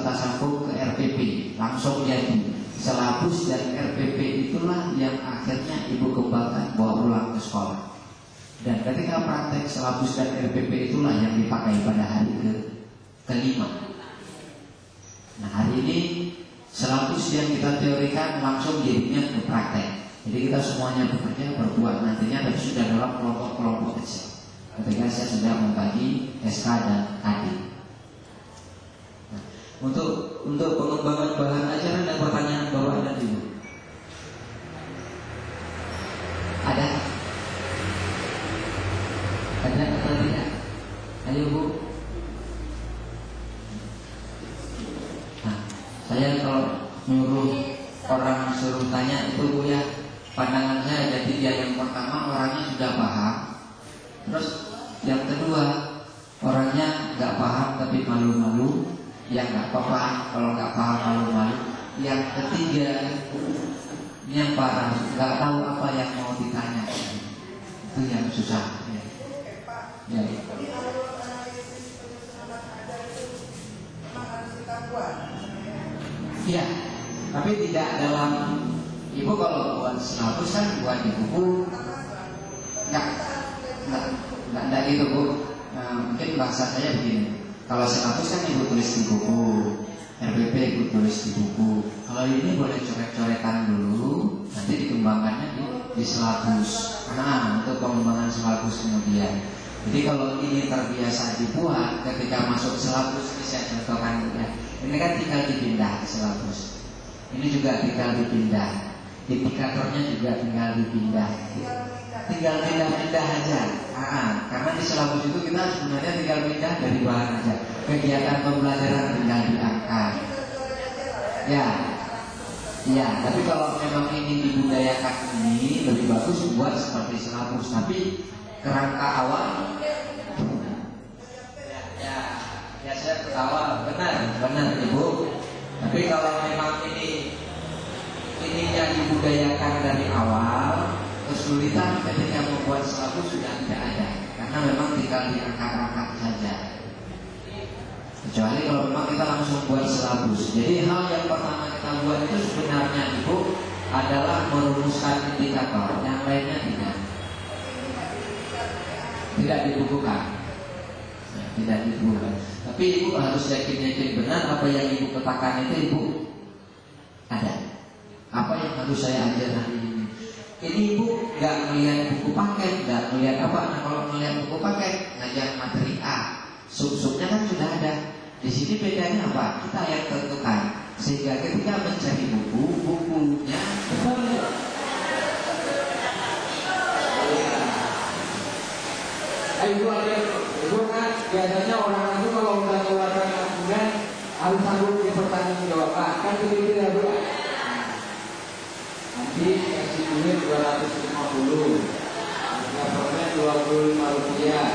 kita sambung ke RPP, langsung jadi selapus dan RPP itulah yang akhirnya ibu kembangkan bawa pulang ke sekolah. Dan ketika praktek selapus dan RPP itulah yang dipakai pada hari kelima. Nah, hari ini selapus yang kita teorikan langsung jadinya ke praktek. Jadi kita semuanya bekerja, berbuat nantinya, tapi sudah dalam kelompok-kelompok kecil. Ketika saya sudah membagi SK dan KD. Nah, untuk pengembangan bahan ajaran dan pertanyaan Bapak dan Ibu, ada atau tidak? Ayo Bu. Nah, saya kalau nyuruh orang suruh tanya itu Bu ya, pandangan saya jadi dia yang pertama orangnya sudah paham, terus yang kedua orangnya nggak paham tapi malu-malu, yang nggak paham kalau nggak paham malu-malu, yang ketiga ini yang parah nggak tahu apa yang mau ditanya, itu yang susah. Ya. Ya, tapi tidak dalam ibu kalau buat selapus kan buat di buku, nggak gitu Bu. Mungkin bahasa saya begini, kalau selapus kan ibu tulis di buku, RPP ibu tulis di buku. Kalau ini boleh coret-coretan dulu, nanti dikembangkannya di selapus. Nah, untuk pengembangan selapus kemudian. Jadi kalau ini terbiasa dibuat, ketika masuk selapus, ini saya contohkan ya. Ini kan tinggal dipindah ke selapus. Ini juga tinggal dipindah. Indikatornya juga tinggal dipindah. Tinggal pindah-pindah aja. Karena di selapus itu kita sebenarnya tinggal pindah dari bahan aja. Kegiatan pembelajaran tinggal diangkat. Ya, tapi kalau memang ini dibudayakan ini lebih bagus buat seperti selapus. Tapi kerangka awal ya saya ketawa, benar Ibu. Tapi kalau memang ininya dibudayakan dari awal, kesulitan ketika membuat selapus sudah tidak ada, karena memang tinggal diangkat-angkat saja. Kecuali kalau memang kita langsung buat selapus. Jadi hal yang pertama kita buat itu sebenarnya Ibu adalah merumuskan indikator, yang lainnya tidak dibukukan. Tidak dibukukan. Tapi Ibu harus yakin benar apa yang Ibu katakan itu Ibu ada. Apa yang harus saya ajar hari ini? Ini Ibu nggak melihat buku paket, nggak melihat apa. Nah, kalau melihat buku paket, ngajar materi A, sub-subnya kan sudah ada. Di sini bedanya apa? Kita yang tentukan. Sehingga ketika mencari bukunya betul. Ibu kan biasanya orang itu kalau udah keluarkan kemudian harus sanggup dipertanggungjawabkan, kan begitu ya Bu? Nanti kasih duit 250, harga permen 25 rupiah,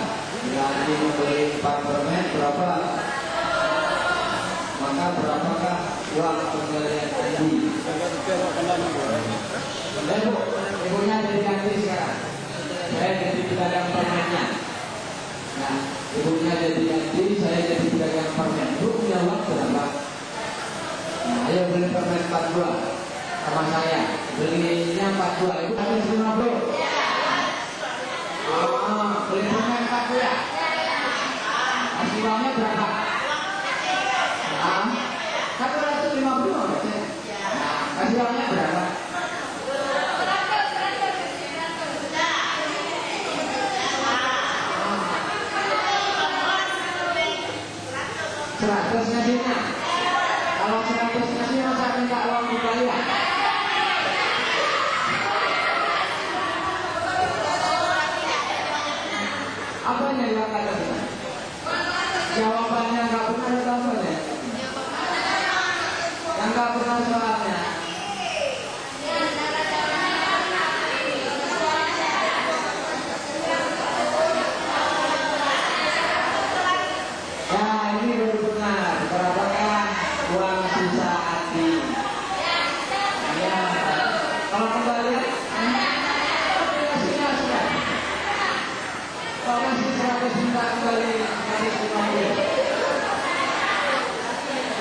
nanti membeli 4 permen berapa? Maka berapakah uang pembelian tadi? Dan Bu, ibunya jadi ganti sekarang. Saya jadi pedagang permennya. Nah, ibunya jadi ganti, saya jadi pedagang permen. Ibu punya uang berapa? Nah, ayo beli permen 4 buah sama saya. Belinya 4 buah, ibu habis 50. Beli permen 4 buah. Kasih uangnya berapa? 150. Nah, kasih uangnya berapa? Seratus ngasihnya. Kalau 100 ngasih masa minta uang dibayar. Apa yang dikatakan? Jawabannya nggak pernah ada apa ya? Yang nggak pernah soalnya.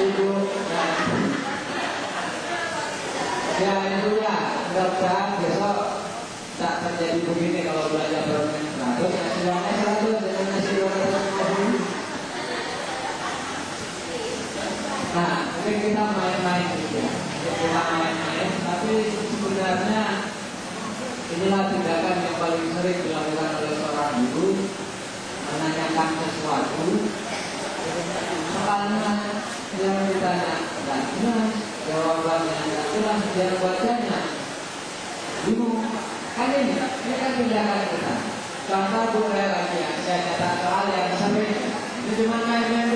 ibu. Nah, ya itu ya, mudah-mudahan besok tak terjadi begini kalau belajar permen 100, nasi uangnya 100 dengan nasi 250. Nah, mungkin kita main-main gitu ya. Kita main-main, tapi sebenarnya inilah tindakan yang paling sering dilakukan oleh seorang guru, menanyakan sesuatu. Soalnya yang ditanya tidak jelas, jawabannya tidak jelas, dia bacanya bingung. Kan ini kan tindakan kita. Contoh Bu lagi ya, saya kata soal yang sering itu cuma main-main